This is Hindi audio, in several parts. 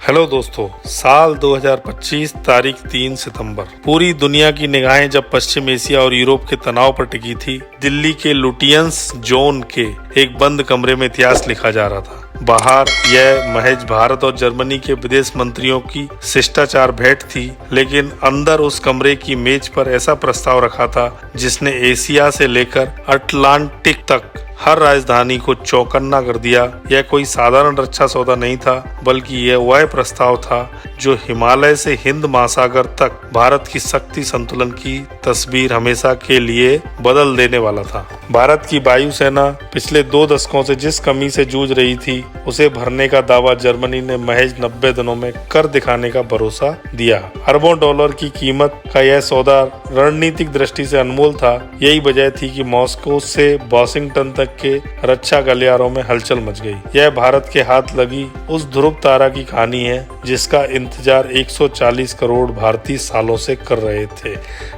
हेलो दोस्तों, साल 2025 तारीख 3 सितंबर। पूरी दुनिया की निगाहें जब पश्चिम एशिया और यूरोप के तनाव पर टिकी थी, दिल्ली के लुटियंस जोन के एक बंद कमरे में इतिहास लिखा जा रहा था। बाहर यह महज भारत और जर्मनी के विदेश मंत्रियों की शिष्टाचार भेंट थी, लेकिन अंदर उस कमरे की मेज पर ऐसा प्रस्ताव रखा था जिसने एशिया से लेकर अटलांटिक तक हर राजधानी को चौकन्ना कर दिया। यह कोई साधारण रक्षा सौदा नहीं था, बल्कि यह वह प्रस्ताव था जो हिमालय से हिंद महासागर तक भारत की शक्ति संतुलन की तस्वीर हमेशा के लिए बदल देने वाला था। भारत की वायुसेना पिछले 2 दशकों से जिस कमी से जूझ रही थी, उसे भरने का दावा जर्मनी ने महज 90 दिनों में कर दिखाने का भरोसा दिया। अरबों डॉलर की कीमत का यह सौदा रणनीतिक दृष्टि से अनमोल था। यही वजह थी कि मॉस्को से वाशिंगटन तक के रक्षा गलियारों में हलचल मच गई। यह भारत के हाथ लगी उस ध्रुव तारा की कहानी है जिसका इंतजार 140 करोड़ भारतीय सालों से कर रहे थे।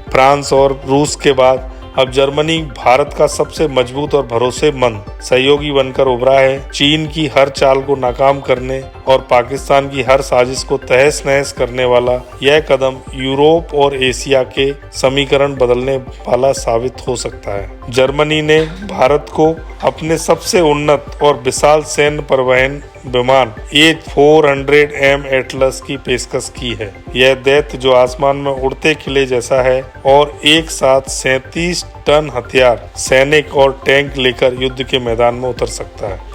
फ्रांस और रूस के बाद अब जर्मनी भारत का सबसे मजबूत और भरोसेमंद सहयोगी बनकर उभरा है। चीन की हर चाल को नाकाम करने और पाकिस्तान की हर साजिश को तहस नहस करने वाला यह कदम यूरोप और एशिया के समीकरण बदलने वाला साबित हो सकता है। जर्मनी ने भारत को अपने सबसे उन्नत और विशाल सैन्य परिवहन विमान A400M एटलस की पेशकश की है। यह दैत्य जो आसमान में उड़ते किले जैसा है और एक साथ 37 टन हथियार, सैनिक और टैंक लेकर युद्ध के मैदान में उतर सकता है।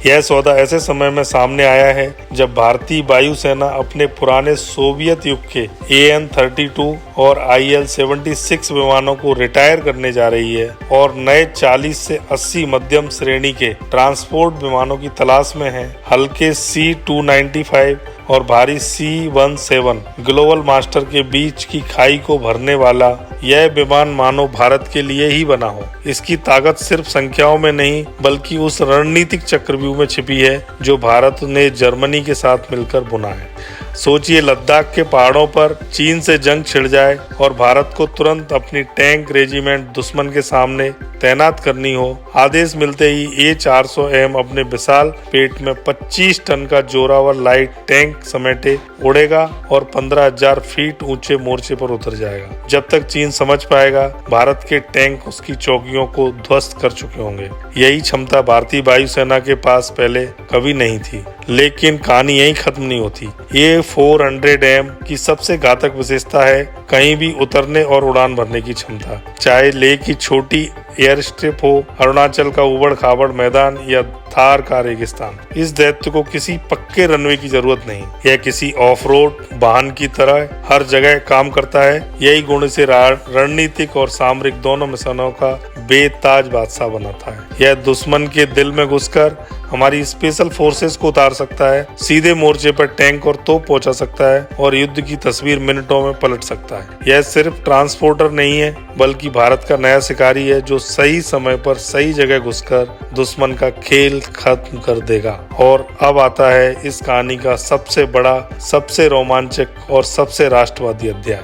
यह सौदा ऐसे समय में सामने आया है जब भारतीय वायुसेना अपने पुराने सोवियत युग के AN-32 और IL-76 विमानों को रिटायर करने जा रही है और नए 40 से 80 मध्यम श्रेणी के ट्रांसपोर्ट विमानों की तलाश में है। हल्के C-295 और भारी C-17 ग्लोबल मास्टर के बीच की खाई को भरने वाला यह विमान मानो भारत के लिए ही बना हो। इसकी ताकत सिर्फ संख्याओं में नहीं, बल्कि उस रणनीतिक चक्रव्यूह में छिपी है जो भारत ने जर्मनी के साथ मिलकर बुना है। सोचिए, लद्दाख के पहाड़ों पर चीन से जंग छिड़ जाए और भारत को तुरंत अपनी टैंक रेजिमेंट दुश्मन के सामने तैनात करनी हो। आदेश मिलते ही A400M अपने विशाल पेट में 25 टन का जोरावर लाइट टैंक समेटे उड़ेगा और 15,000 फीट ऊंचे मोर्चे पर उतर जाएगा। जब तक चीन समझ पाएगा, भारत के टैंक उसकी चौकियों को ध्वस्त कर चुके होंगे। यही क्षमता भारतीय वायुसेना के पास पहले कभी नहीं थी। लेकिन कहानी यही खत्म नहीं होती। A400M की सबसे घातक विशेषता है कहीं भी उतरने और उड़ान भरने की क्षमता। चाहे लेह की छोटी एयर स्ट्रिप हो, अरुणाचल का उबड़ खाबड़ मैदान या थार का रेगिस्तान, इस दैत्य को किसी पक्के रनवे की जरूरत नहीं। यह किसी ऑफ रोड वाहन की तरह हर जगह काम करता है। यही गुण इसे रणनीतिक और सामरिक दोनों मिशनों का बेताज बादशाह बनाता है। यह दुश्मन के दिल में घुसकर हमारी स्पेशल फोर्सेस को उतार सकता है, सीधे मोर्चे पर टैंक और तोप पहुंचा सकता है और युद्ध की तस्वीर मिनटों में पलट सकता है। यह सिर्फ ट्रांसपोर्टर नहीं है, बल्कि भारत का नया शिकारी है जो सही समय पर सही जगह घुसकर दुश्मन का खेल खत्म कर देगा। और अब आता है इस कहानी का सबसे बड़ा, सबसे रोमांचक और सबसे राष्ट्रवादी अध्याय।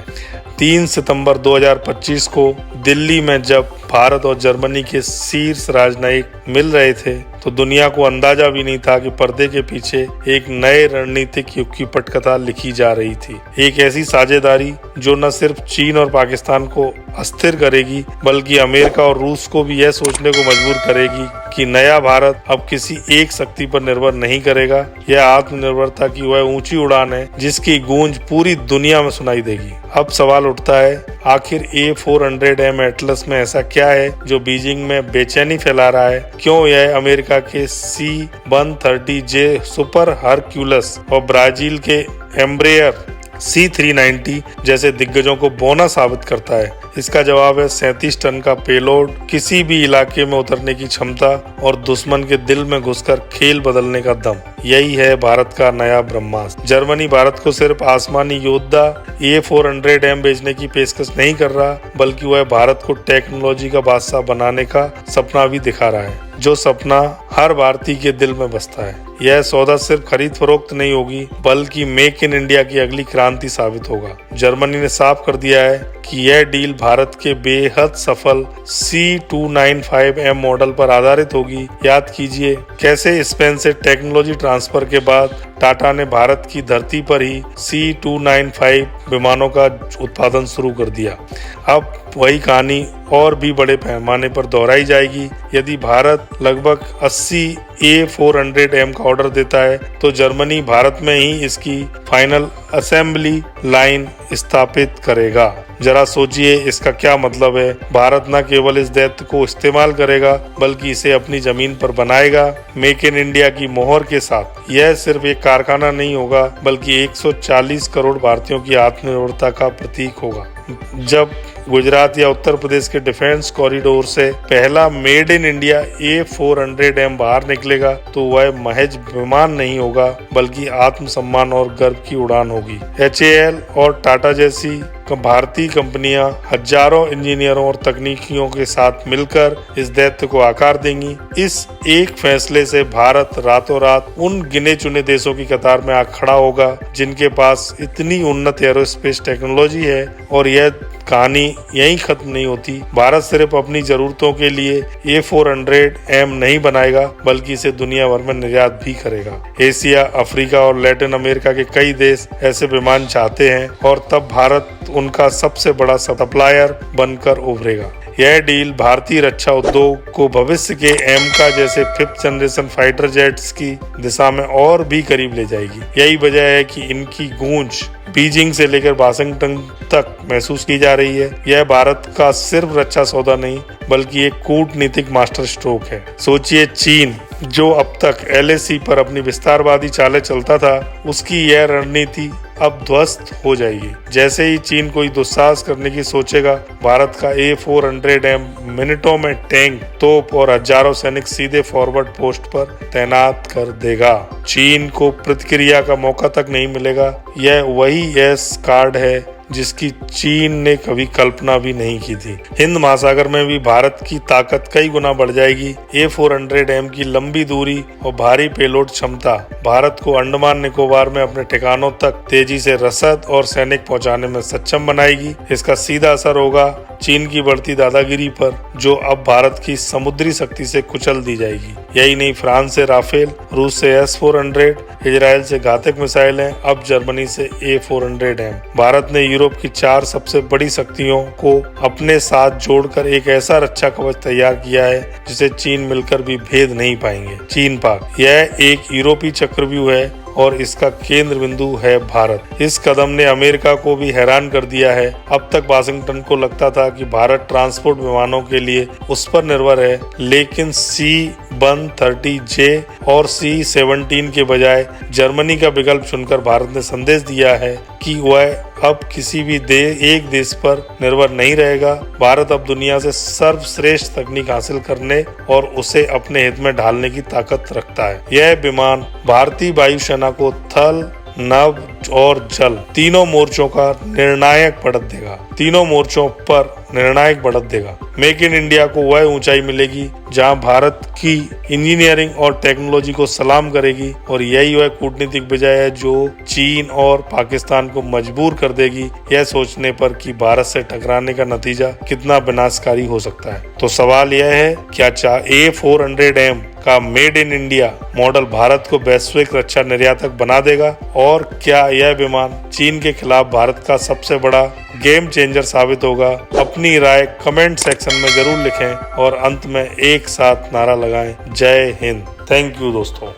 3 सितंबर 2025 को दिल्ली में जब भारत और जर्मनी के शीर्ष राजनयिक मिल रहे थे, तो दुनिया को अंदाजा भी नहीं था कि पर्दे के पीछे एक नए रणनीतिक युग की पटकथा लिखी जा रही थी। एक ऐसी साझेदारी जो न सिर्फ चीन और पाकिस्तान को अस्थिर करेगी, बल्कि अमेरिका और रूस को भी यह सोचने को मजबूर करेगी कि नया भारत अब किसी एक शक्ति पर निर्भर नहीं करेगा। यह आत्मनिर्भरता की वह ऊंची उड़ान है जिसकी गूंज पूरी दुनिया में सुनाई देगी। अब सवाल उठता है, आखिर A400M एटलस में ऐसा क्या है जो बीजिंग में बेचैनी फैला रहा है? क्यों यह अमेरिका के C-130J सुपर हरक्यूलस और ब्राजील के एम्ब्रेयर C-390 जैसे दिग्गजों को बौना साबित करता है? इसका जवाब है 37 टन का पेलोड, किसी भी इलाके में उतरने की क्षमता और दुश्मन के दिल में घुसकर खेल बदलने का दम। यही है भारत का नया ब्रह्मास्त्र। जर्मनी भारत को सिर्फ आसमानी योद्धा A400M बेचने की पेशकश नहीं कर रहा, बल्कि वह भारत को टेक्नोलॉजी का बादशाह बनाने का सपना भी दिखा रहा है, जो सपना हर भारतीय के दिल में बसता है। यह सौदा सिर्फ खरीद फरोख्त नहीं होगी, बल्कि मेक इन इंडिया की अगली क्रांति साबित होगा। जर्मनी ने साफ कर दिया है कि यह डील भारत के बेहद सफल C-295M मॉडल पर आधारित होगी। याद कीजिए कैसे स्पेन से टेक्नोलॉजी ट्रांसफर के बाद टाटा ने भारत की धरती पर ही C295 विमानों का उत्पादन शुरू कर दिया। अब वही कहानी और भी बड़े पैमाने पर दोहराई जाएगी। यदि भारत लगभग 80 A400M का ऑर्डर देता है तो जर्मनी भारत में ही इसकी फाइनल असेंबली लाइन स्थापित करेगा। जरा सोचिए इसका क्या मतलब है। भारत न केवल इस दैत्य को इस्तेमाल करेगा बल्कि इसे अपनी जमीन पर बनाएगा। मेक इन इंडिया की मोहर के साथ यह सिर्फ एक कारखाना नहीं होगा बल्कि 140 करोड़ भारतीयों की आत्मनिर्भरता का प्रतीक होगा। जब गुजरात या उत्तर प्रदेश के डिफेंस कॉरिडोर से पहला मेड इन इंडिया A400M बाहर निकलेगा तो वह महज विमान नहीं होगा बल्कि आत्मसम्मान और गर्व की उड़ान होगी। HAL और टाटा जैसी भारतीय कंपनियां हजारों इंजीनियरों और तकनीकियों के साथ मिलकर इस दैत्य को आकार देंगी। इस एक फैसले से भारत रातों रात उन गिने चुने देशों की कतार में आ खड़ा होगा जिनके पास इतनी उन्नत एरोस्पेस टेक्नोलॉजी है। और यह कहानी यहीं खत्म नहीं होती। भारत सिर्फ अपनी जरूरतों के लिए A400M नहीं बनाएगा बल्कि इसे दुनिया भर में निर्यात भी करेगा। एशिया, अफ्रीका और लैटिन अमेरिका के कई देश ऐसे विमान चाहते हैं और तब भारत उनका सबसे बड़ा सप्लायर बनकर उभरेगा। यह डील भारतीय रक्षा उद्योग को भविष्य के एमका जैसे 5th जनरेशन फाइटर जेट्स की दिशा में और भी करीब ले जाएगी। यही वजह है कि इनकी गूंज बीजिंग से लेकर वाशिंगटन तक महसूस की जा रही है। यह भारत का सिर्फ रक्षा सौदा नहीं बल्कि एक कूटनीतिक मास्टर स्ट्रोक है। सोचिए, चीन जो अब तक LAC पर अपनी विस्तारवादी चालें चलता था, उसकी यह रणनीति अब ध्वस्त हो जाएगी। जैसे ही चीन कोई दुस्साहस करने की सोचेगा, भारत का A400M मिनटों में टैंक, तोप और हजारों सैनिक सीधे फॉरवर्ड पोस्ट पर तैनात कर देगा। चीन को प्रतिक्रिया का मौका तक नहीं मिलेगा। यह वही यस कार्ड है जिसकी चीन ने कभी कल्पना भी नहीं की थी। हिंद महासागर में भी भारत की ताकत कई गुना बढ़ जाएगी। A400M की लंबी दूरी और भारी पेलोड क्षमता भारत को अंडमान निकोबार में अपने ठिकानों तक तेजी से रसद और सैनिक पहुंचाने में सक्षम बनाएगी। इसका सीधा असर होगा चीन की बढ़ती दादागिरी पर, जो अब भारत की समुद्री शक्ति से कुचल दी जाएगी। यही नहीं, फ्रांस से राफेल, रूस से S-400, इजराइल से घातक मिसाइलें, अब जर्मनी से A400M। भारत ने यूरोप की 4 सबसे बड़ी शक्तियों को अपने साथ जोड़कर एक ऐसा रक्षा कवच तैयार किया है जिसे चीन मिलकर भी भेद नहीं पाएंगे। चीन पाक यह एक यूरोपीय चक्रव्यूह है और इसका केंद्र बिंदु है भारत। इस कदम ने अमेरिका को भी हैरान कर दिया है। अब तक वाशिंगटन को लगता था कि भारत ट्रांसपोर्ट विमानों के लिए उस पर निर्भर है, लेकिन C-130J और C-17 के बजाय जर्मनी का विकल्प चुनकर भारत ने संदेश दिया है कि वह अब किसी भी एक देश पर निर्भर नहीं रहेगा। भारत अब दुनिया से सर्वश्रेष्ठ तकनीक हासिल करने और उसे अपने हित में ढालने की ताकत रखता है। यह विमान भारतीय वायुसेना को थल, नभ और जल तीनों मोर्चों का निर्णायक बढ़त देगा। तीनों मोर्चों पर निर्णायक बढ़त देगा। मेक इन इंडिया को वह ऊंचाई मिलेगी जहां भारत की इंजीनियरिंग और टेक्नोलॉजी को सलाम करेगी, और यही वह कूटनीतिक विजय है जो चीन और पाकिस्तान को मजबूर कर देगी यह सोचने पर कि भारत से टकराने का नतीजा कितना विनाशकारी हो सकता है। तो सवाल यह है, क्या A400M का made in India model Bharat को वैश्विक रक्षा निर्यातक बना देगा, और क्या यह विमान चीन के खिलाफ भारत का सबसे बड़ा गेम चेंजर साबित होगा? अपनी राय कमेंट सेक्शन में जरूर लिखें और अंत में एक साथ नारा लगाएं, जय हिंद। थैंक यू दोस्तों।